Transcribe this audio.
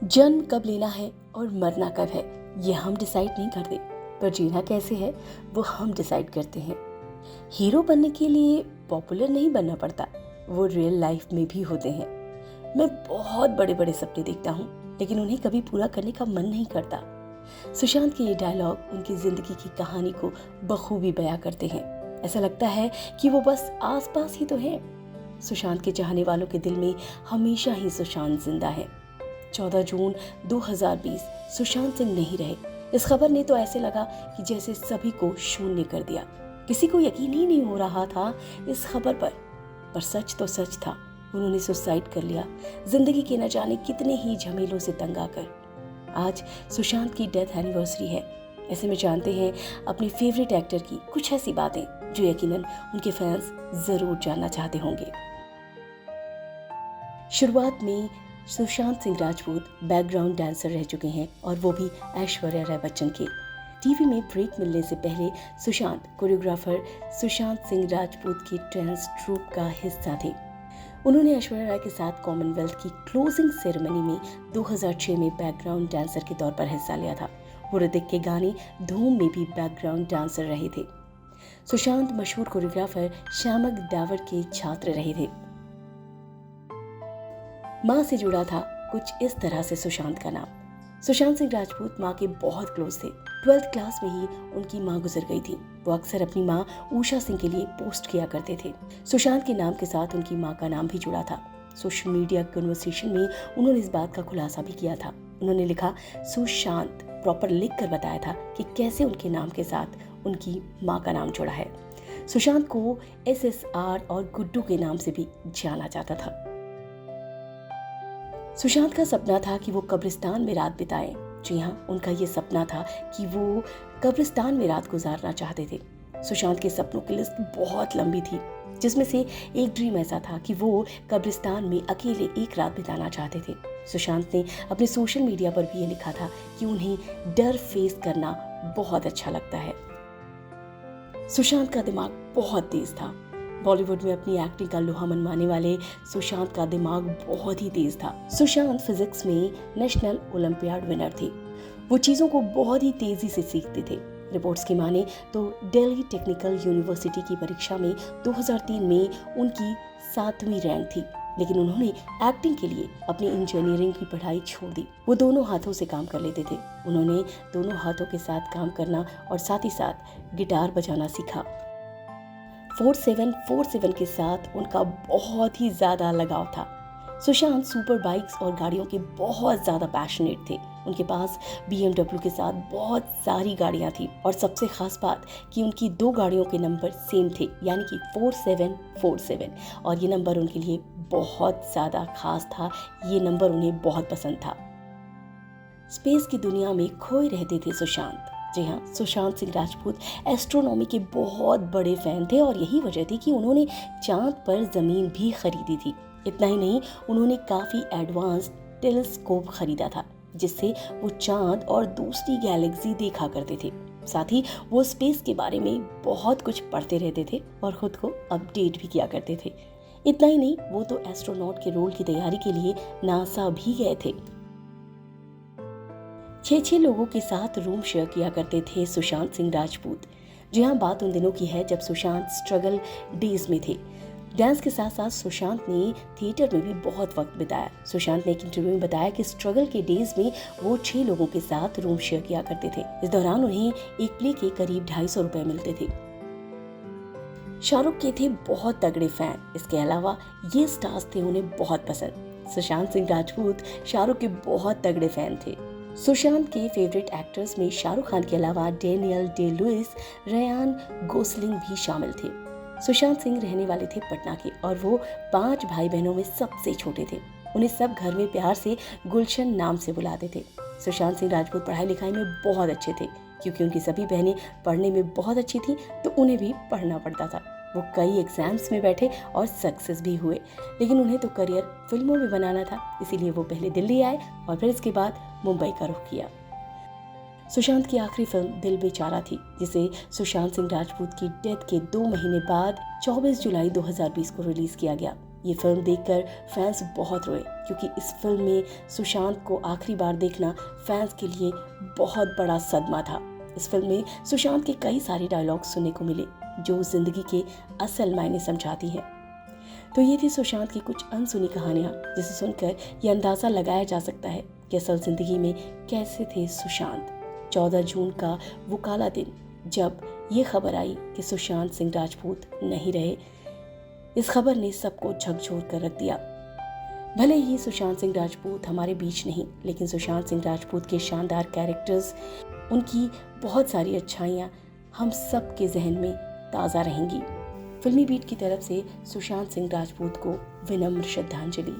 जन्म कब लेना है और मरना कब है ये हम डिसाइड नहीं करते, पर जीना कैसे है वो हम डिसाइड करते हैं। हीरो बनने के लिए पॉपुलर नहीं बनना पड़ता, वो रियल लाइफ में भी होते हैं। मैं बहुत बड़े बड़े सपने देखता हूँ, लेकिन उन्हें कभी पूरा करने का मन नहीं करता। सुशांत के ये डायलॉग उनकी जिंदगी की कहानी को बखूबी बयां करते हैं। ऐसा लगता है कि वो बस आसपास ही तो है। सुशांत के चाहने वालों के दिल में हमेशा ही सुशांत जिंदा है। 14 जून 2020 सुशांत सिंह नहीं रहे। इस खबर ने तो ऐसे लगा कि जैसे सभी को शून्य कर दिया। किसी को यकीन ही नहीं हो रहा था इस खबर पर सच तो सच था। उन्होंने सुसाइड कर लिया, जिंदगी के न जाने कितने ही झमेलों से तंग आकर। आज सुशांत की डेथ एनिवर्सरी है। ऐसे में जानते हैं अपने फेवरेट एक्टर की कुछ ऐसी बातें जो यकीनन उनके फैंस जरूर जानना चाहते होंगे। शुरुआत में सुशांत सिंह राजपूत बैकग्राउंड डांसर रह चुके हैं, और वो भी ऐश्वर्या राय बच्चन के। टीवी में ब्रेक मिलने से पहले सुशांत कोरियोग्राफर सुशांत सिंह राजपूत की डांस ट्रूप का हिस्सा थे। उन्होंने ऐश्वर्या राय के साथ कॉमनवेल्थ की क्लोजिंग सेरेमनी में 2006 में बैकग्राउंड डांसर के तौर पर हिस्सा लिया था। वो ऋतिक के गाने धूम में भी बैकग्राउंड डांसर रहे थे। सुशांत मशहूर कोरियोग्राफर श्यामक डावर के छात्र रहे थे। माँ से जुड़ा था कुछ इस तरह से सुशांत का नाम। सुशांत सिंह राजपूत माँ के बहुत क्लोज थे। 12th क्लास में ही उनकी माँ गुजर गई थी। वो अक्सर अपनी माँ उषा सिंह के लिए पोस्ट किया करते थे। सुशांत के नाम के साथ उनकी माँ का नाम भी जुड़ा था। सोशल मीडिया कन्वर्सेशन में उन्होंने इस बात का खुलासा भी किया था। उन्होंने लिखा, सुशांत प्रॉपर लिख कर बताया था कि कैसे उनके नाम के साथ उनकी माँ का नाम जुड़ा है। सुशांत को SSR और गुड्डू के नाम से भी जाना जाता था। सुशांत का सपना था कि वो कब्रिस्तान में रात बिताएं। जी हाँ, उनका ये सपना था कि वो कब्रिस्तान में रात गुजारना चाहते थे। सुशांत के सपनों की लिस्ट बहुत लंबी थी, जिसमें से एक ड्रीम ऐसा था कि वो कब्रिस्तान में अकेले एक रात बिताना चाहते थे। सुशांत ने अपने सोशल मीडिया पर भी ये लिखा था कि उन्हें डर फेस करना बहुत अच्छा लगता है। सुशांत का दिमाग बहुत तेज था। बॉलीवुड में अपनी एक्टिंग का लोहा मनवाने वाले सुशांत का दिमाग बहुत ही तेज था। सुशांत फिजिक्स में नेशनल ओलंपियाड विनर थे। वो चीजों को बहुत ही तेजी से सीखते थे। रिपोर्ट्स की माने तो दिल्ली टेक्निकल यूनिवर्सिटी की परीक्षा में 2003 में उनकी 7वीं रैंक थी, लेकिन उन्होंने एक्टिंग के लिए अपनी इंजीनियरिंग की पढ़ाई छोड़ दी। वो दोनों हाथों से काम कर लेते थे। उन्होंने दोनों हाथों के साथ काम करना और साथ ही साथ गिटार बजाना सीखा। 4747 के साथ उनका बहुत ही ज्यादा लगाव था। सुशांत सुपर बाइक्स और गाड़ियों के बहुत ज्यादा पैशनेट थे। उनके पास BMW के साथ बहुत सारी गाड़ियां थी, और सबसे खास बात कि उनकी 2 गाड़ियों के नंबर सेम थे, यानी कि 4747, और ये नंबर उनके लिए बहुत ज्यादा खास था। ये नंबर उन्हें बहुत पसंद था। स्पेस की दुनिया में खोए रहते थे सुशांत। जी हाँ, सुशांत सिंह राजपूत एस्ट्रोनॉमी के बहुत बड़े फैन थे, और यही वजह थी कि उन्होंने चांद पर जमीन भी खरीदी थी। इतना ही नहीं, उन्होंने काफी एडवांस टेलीस्कोप खरीदा था, जिससे वो चांद और दूसरी गैलेक्सी देखा करते थे। साथ ही वो स्पेस के बारे में बहुत कुछ पढ़ते रहते थे और खुद को अपडेट भी किया करते थे। इतना ही नहीं, वो तो एस्ट्रोनॉट के रोल की तैयारी के लिए नासा भी गए थे। 6 लोगों के साथ रूम शेयर किया करते थे सुशांत सिंह राजपूत। जी हाँ, बात उन दिनों की है जब सुशांत स्ट्रगल डेज में थे। डांस के साथ साथ सुशांत ने थिएटर में भी बहुत वक्त बिताया। सुशांत ने एक इंटरव्यू में बताया कि स्ट्रगल के डेज में वो 6 लोगों के साथ रूम शेयर किया करते थे। इस दौरान उन्हें एक प्ले के करीब 250 रुपए मिलते थे। शाहरुख के थे बहुत तगड़े फैन। इसके अलावा ये स्टार्स थे उन्हें बहुत पसंद। सुशांत सिंह राजपूत शाहरुख के बहुत तगड़े फैन थे। सुशांत के फेवरेट एक्टर्स में शाहरुख खान के अलावा Daniel Day Lewis, Ryan Gosling भी शामिल थे। सुशांत सिंह रहने वाले थे पटना के, और वो 5 भाई बहनों में सबसे छोटे थे। उन्हें सब घर में प्यार से गुलशन नाम से बुलाते थे। सुशांत सिंह राजपूत पढ़ाई लिखाई में बहुत अच्छे थे। क्योंकि उनकी सभी बहनें पढ़ने में बहुत अच्छी थी, तो उन्हें भी पढ़ना पड़ता था। वो कई एग्जाम्स में बैठे और सक्सेस भी हुए, लेकिन उन्हें तो करियर फिल्मों में बनाना था, इसीलिए वो पहले दिल्ली आए और फिर इसके बाद मुंबई का रुख किया। सुशांत की आखिरी फिल्म दिल बेचारा थी, जिसे सुशांत सिंह राजपूत की डेथ के 2 महीने बाद 24 जुलाई 2020 को रिलीज किया गया। ये फिल्म देखकर फैंस बहुत रोए, क्योंकि इस फिल्म में सुशांत को आखिरी बार देखना फैंस के लिए बहुत बड़ा सदमा था। इस फिल्म में सुशांत के कई सारे डायलॉग सुनने को मिले जो जिंदगी के असल मायने समझाती हैं। तो ये थी सुशांत की कुछ अनसुनी कहानियाँ, जिसे सुनकर ये अंदाज़ा लगाया जा सकता है कि असल जिंदगी में कैसे थे सुशांत। 14 जून का वो काला दिन जब ये खबर आई कि सुशांत सिंह राजपूत नहीं रहे, इस खबर ने सबको झकझोर कर रख दिया। भले ही सुशांत सिंह राजपूत हमारे बीच नहीं, लेकिन सुशांत सिंह राजपूत के शानदार कैरेक्टर्स, उनकी बहुत सारी अच्छाइयाँ हम सब के जहन में ताज़ा रहेंगी। फिल्मी बीट की तरफ से सुशांत सिंह राजपूत को विनम्र श्रद्धांजलि।